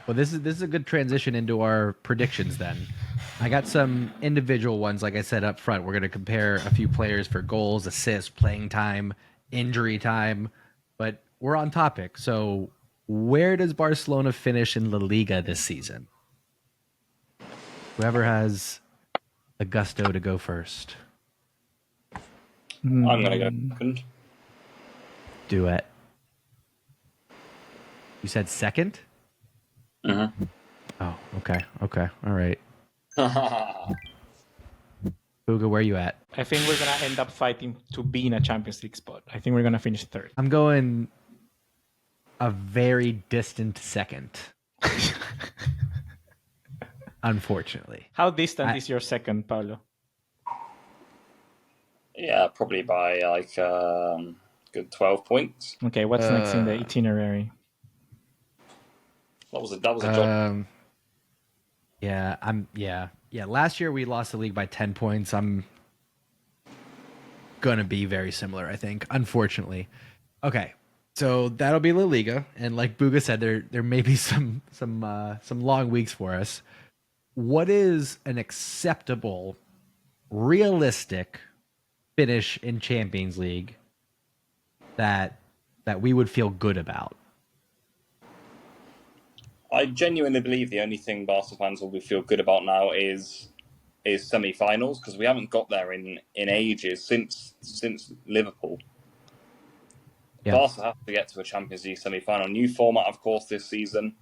Well, this is a good transition into our predictions then. I got some individual ones, like I said up front. We're going to compare a few players for goals, assists, playing time, injury time, but we're on topic. So, where does Barcelona finish in La Liga this season? Whoever has the gusto to go first. I'm going to go second. Do it. You said second? Mm-hmm. Oh, okay. Okay. All right. Booga, where you at? I think we're going to end up fighting to be in a Champions League spot. I think we're going to finish third. I'm going a very distant second. Unfortunately. How distant is your second, Paulo? Yeah, probably by like good 12 points. Okay, what's next in the itinerary? That was a job. Yeah. Last year we lost the league by 10 points. I'm gonna be very similar, I think. Unfortunately. Okay, so that'll be La Liga, and like Booga said, there may be some long weeks for us. What is an acceptable, realistic finish in Champions League that we would feel good about? I genuinely believe the only thing Barca fans will feel good about now is semi-finals, because we haven't got there in ages since Liverpool. Yeah. Barca have to get to a Champions League semi-final. New format, of course, this season.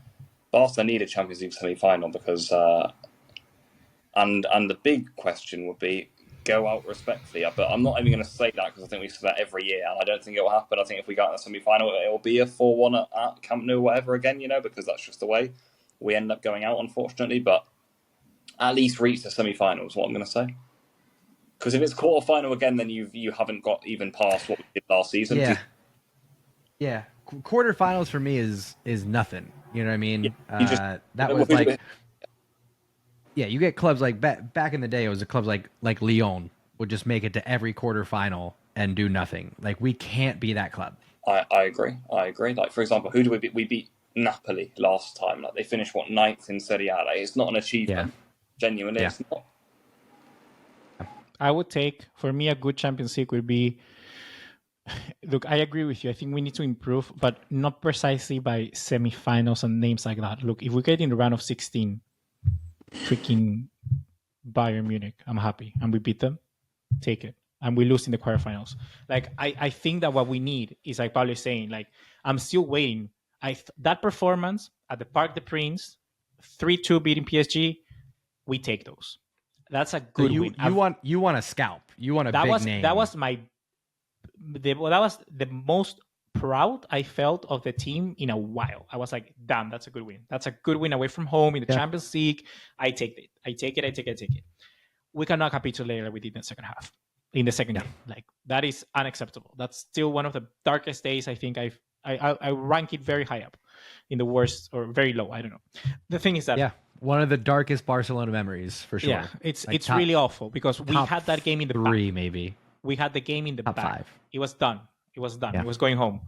Barca need a Champions League semi-final because, and the big question would be, go out respectfully. But I'm not even going to say that because I think we say that every year, and I don't think it will happen. I think if we get in the semi-final, it will be a 4-1 at Camp Nou or whatever again, because that's just the way we end up going out, unfortunately. But at least reach the semi-final is what I'm going to say. Because if it's quarter-final again, then you haven't got even past what we did last season. Yeah. Quarterfinals for me is nothing. You know what I mean? Yeah, that was like... Yeah, you get clubs like back in the day. It was a clubs like Lyon would just make it to every quarterfinal and do nothing. Like, we can't be that club. I agree. Like, for example, who do we beat? We beat Napoli last time. Like, they finished 9th in Serie A. Like, it's not an achievement. Yeah. Genuinely, it's not. I would take, for me, a good Champions League would be. Look, I agree with you. I think we need to improve, but not precisely by semifinals and names like that. Look, if we get in the round of 16. Freaking Bayern Munich, I'm happy, and we beat them, take it, and we lose in the quarterfinals. Like, I think that what we need is, like Pablo is saying, like, I'm still waiting. That performance at the Parc des Princes, 3-2 beating PSG, we take those. That's a good win. You want a scalp. You want a big name. That was the most proud I felt of the team in a while. I was like, damn, that's a good win. That's a good win away from home in the Champions League. I take it. We cannot capitulate like we did in the second half. In the second game. Like, that is unacceptable. That's still one of the darkest days. I think I rank it very high up in the worst, or very low. I don't know. The thing is that one of the darkest Barcelona memories for sure. Yeah, it's really awful because we had that game in the three back. Maybe. We had the game in the top back. 5. It was done. Yeah. It was going home.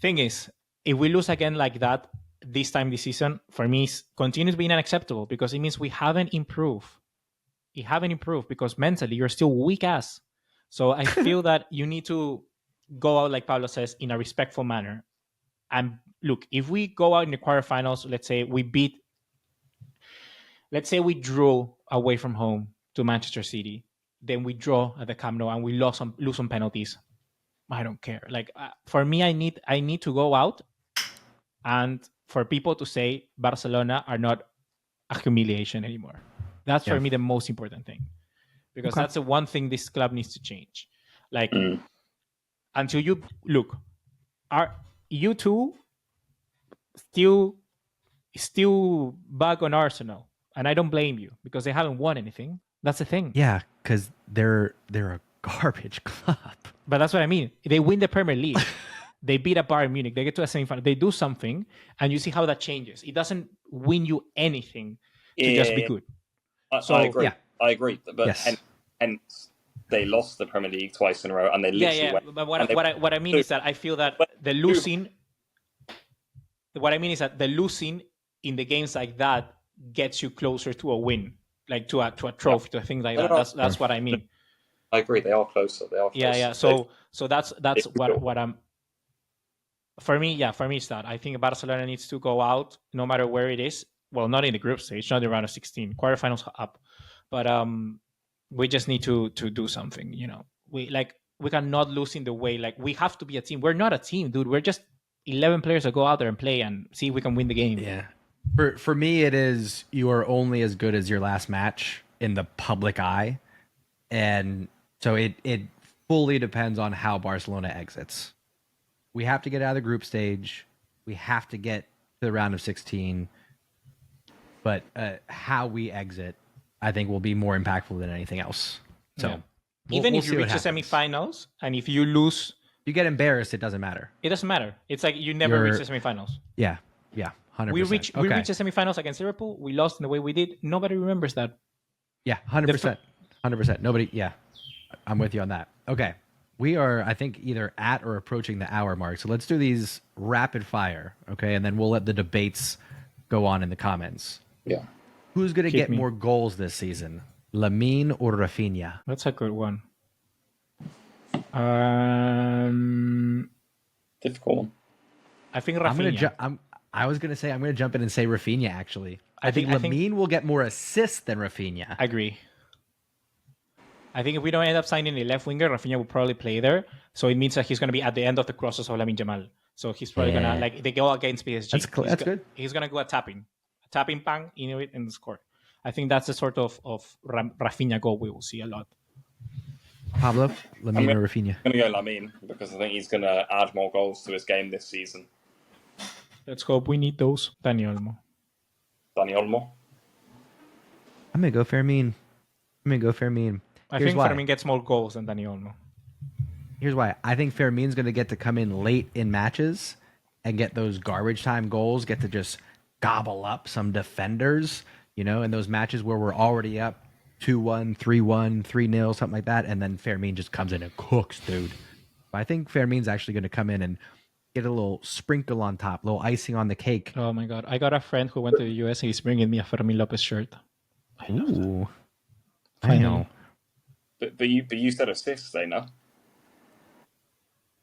Thing is, if we lose again like that this season, for me, it continues being unacceptable because it means we haven't improved. You haven't improved because mentally you're still weak ass. So I feel that you need to go out, like Pablo says, in a respectful manner. And look, if we go out in the quarterfinals, let's say we drew away from home to Manchester City, then we draw at the Camp Nou and we lose some penalties. I don't care. Like, for me, I need to go out and for people to say Barcelona are not a humiliation anymore. That's for me the most important thing, because that's the one thing this club needs to change. Like, until you look, are you two still back on Arsenal? And I don't blame you because they haven't won anything. That's the thing. Yeah, because they're a garbage club. But that's what I mean. They win the Premier League. They beat a Bayern Munich. They get to a semifinal. They do something, and you see how that changes. It doesn't win you anything to just be good. I agree. Yeah. I agree. But hence, they lost the Premier League twice in a row, and they literally went. But what I mean is that I feel that the losing. What I mean is that the losing in the games like that gets you closer to a win, like to a trophy, to things like that. That's what I mean. I agree. They are closer. They are closer. Yeah. So that's what I'm. For me, it's that. I think Barcelona needs to go out no matter where it is. Well, not in the group stage, not in the round of 16, quarterfinals up, but we just need to do something. We cannot lose in the way. Like, we have to be a team. We're not a team, dude. We're just 11 players that go out there and play and see if we can win the game. Yeah. For me, it is you are only as good as your last match in the public eye, and so it fully depends on how Barcelona exits. We have to get out of the group stage. We have to get to the round of 16. But how we exit, I think, will be more impactful than anything else. So even if you reach the semifinals and if you lose, you get embarrassed, it doesn't matter. It doesn't matter. It's like you never reach the semifinals. Yeah, 100%. We reached the semifinals against Liverpool. We lost in the way we did. Nobody remembers that. Yeah, 100%. 100%. Nobody. Yeah, I'm with you on that. Okay. We are, I think, either at or approaching the hour mark. So let's do these rapid fire, okay? And then we'll let the debates go on in the comments. Yeah. Who's going to get more goals this season? Lamine or Rafinha? That's a good one. Difficult one. I think Rafinha. I was going to say, I'm going to jump in and say Rafinha, actually. I think Lamine will get more assists than Rafinha. I agree. I think if we don't end up signing a left winger, Rafinha will probably play there. So it means that he's going to be at the end of the crosses of Lamine Yamal. So he's probably going to, like, they go against PSG. That's good. He's going to go a tapping, bang, in it, and score. I think that's the sort of Rafinha goal we will see a lot. Pablo, Lamine or Rafinha? I'm going to go Lamine because I think he's going to add more goals to his game this season. Let's hope we need those. Dani Olmo. I'm going to go Fermin. I think Fermin gets more goals than Dani Olmo. Here's why. I think Fermin's going to get to come in late in matches and get those garbage time goals, get to just gobble up some defenders, in those matches where we're already up 2-1, 3-1, 3-0, something like that. And then Fermin just comes in and cooks, dude. But I think Fermin's actually going to come in and get a little sprinkle on top, a little icing on the cake. Oh, my God. I got a friend who went to the US and he's bringing me a Fermin Lopez shirt. Ooh. I know. But you said assists, no?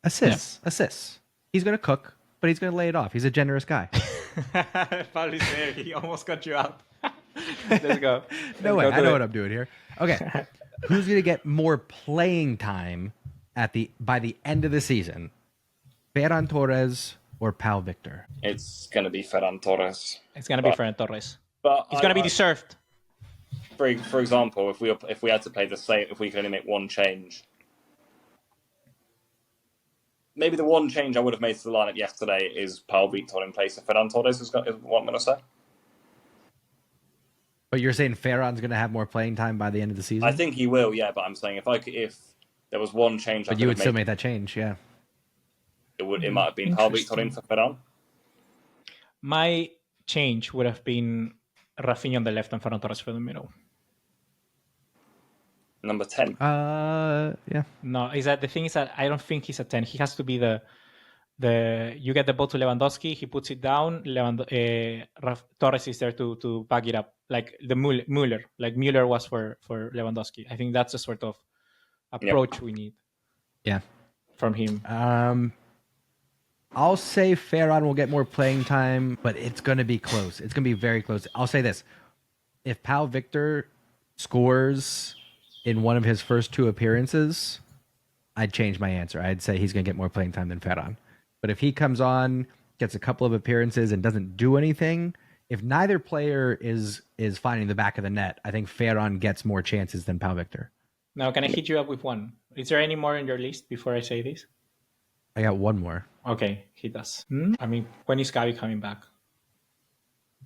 Assists. He's going to cook, but he's going to lay it off. He's a generous guy. Pablo's there. He almost got you out. Let's go. No way. I know what I'm doing here. Okay. Who's going to get more playing time by the end of the season? Ferran Torres or Pau Victor? It's going to be Ferran Torres. It's going to be Ferran Torres. But it's going to be deserved. For example, if we had to play the same, if we could only make one change, maybe the one change I would have made to the lineup yesterday is Pau Victor in place of Ferran Torres. Is what I'm going to say. But you're saying Ferran's going to have more playing time by the end of the season? I think he will, yeah. But I'm saying if there was one change, but you would still make that change, yeah. It might have been Pau Victor in for Ferran. My change would have been Rafinha on the left and Ferran Torres for the middle. Number 10. Yeah. No, the thing is that I don't think he's a 10. He has to be the you get the ball to Lewandowski, he puts it down, Torres is there to back it up, like the Müller, like Müller was for Lewandowski. I think that's the sort of approach we need. Yeah. From him. I'll say Ferran will get more playing time, but it's going to be close. It's going to be very close. I'll say this. If Pau Victor scores in one of his first two appearances, I'd change my answer. I'd say he's going to get more playing time than Ferran. But if he comes on, gets a couple of appearances and doesn't do anything, if neither player is finding the back of the net, I think Ferran gets more chances than Pau Victor. Now, can I hit you up with one? Is there any more on your list before I say this? I got one more. Okay, hit us. I mean, when is Gavi coming back?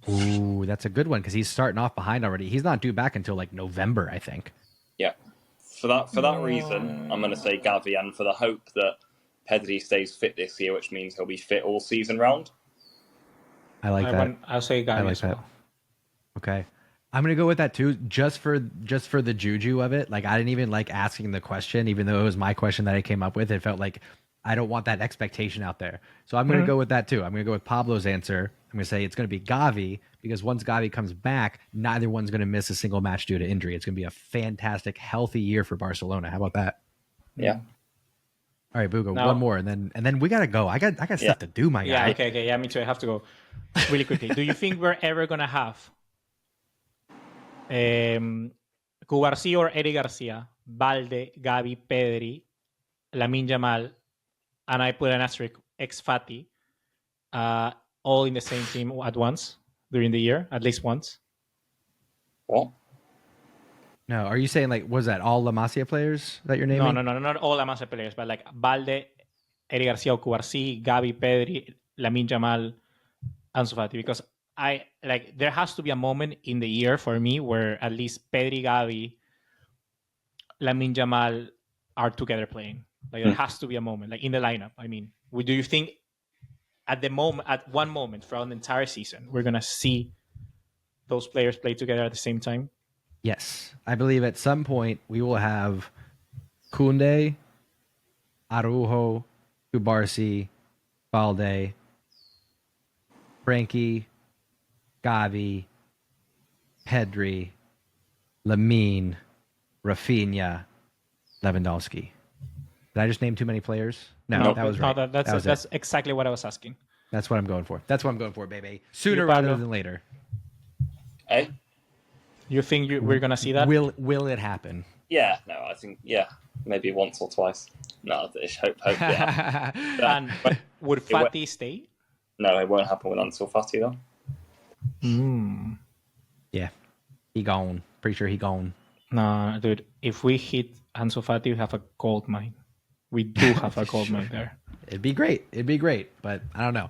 Ooh, that's a good one because he's starting off behind already. He's not due back until like November, I think. Yeah. For that reason, I'm going to say Gavi, and for the hope that Pedri stays fit this year, which means he'll be fit all season round. I like that. I'll say Gavi. I like that. Okay. I'm going to go with that too, just for the juju of it. Like, I didn't even like asking the question, even though it was my question that I came up with. It felt like I don't want that expectation out there. So I'm going to go with that too. I'm going to go with Pablo's answer. I'm going to say it's going to be Gavi because once Gavi comes back, neither one's going to miss a single match due to injury. It's going to be a fantastic, healthy year for Barcelona. How about that? Yeah. All right, Bugo, Now- one more, and then we gotta go. I got stuff to do, my Yeah, guy. okay. Yeah, me too. I have to go really quickly. Do you think we're ever going to have Cubarsí or Eric Garcia, Valde, Gavi, Pedri, Lamine Yamal, and I put an asterisk, ex Fati, all in the same team at once during the year, at least once? What? No, are you saying like was that all La Masia players that you're naming? No, not all La Masia players, but like Valde, Eric Garcia, Cubarsí, Gavi, Pedri, Lamine Yamal, Ansu Fati, because I like there has to be a moment in the year for me where at least Pedri, Gavi, Lamine Yamal are together playing. Like there has to be a moment, like in the lineup. I mean, do you think at one moment throughout the entire season, we're gonna see those players play together at the same time? Yes, I believe at some point we will have Kunde, Araujo, Kubarsi, Balde, Frankie, Gavi, Pedri, Lamine, Rafinha, Lewandowski. Did I just name too many players? No, that was right. No, That that's was it. exactly what I was asking. That's what I'm going for. That's what I'm going for, baby. Sooner You, rather Pablo? than later. Eh? You think we're gonna see that? Will it happen? Yeah, no, I think, maybe once or twice. No, I hope yeah. And would Fati stay? No, it won't happen with Ansu Fati, though. Yeah, he gone. Pretty sure he gone. No, dude. If we hit Ansu Fati, we have a gold mine. We do have a gold mine there. It'd be great. But I don't know.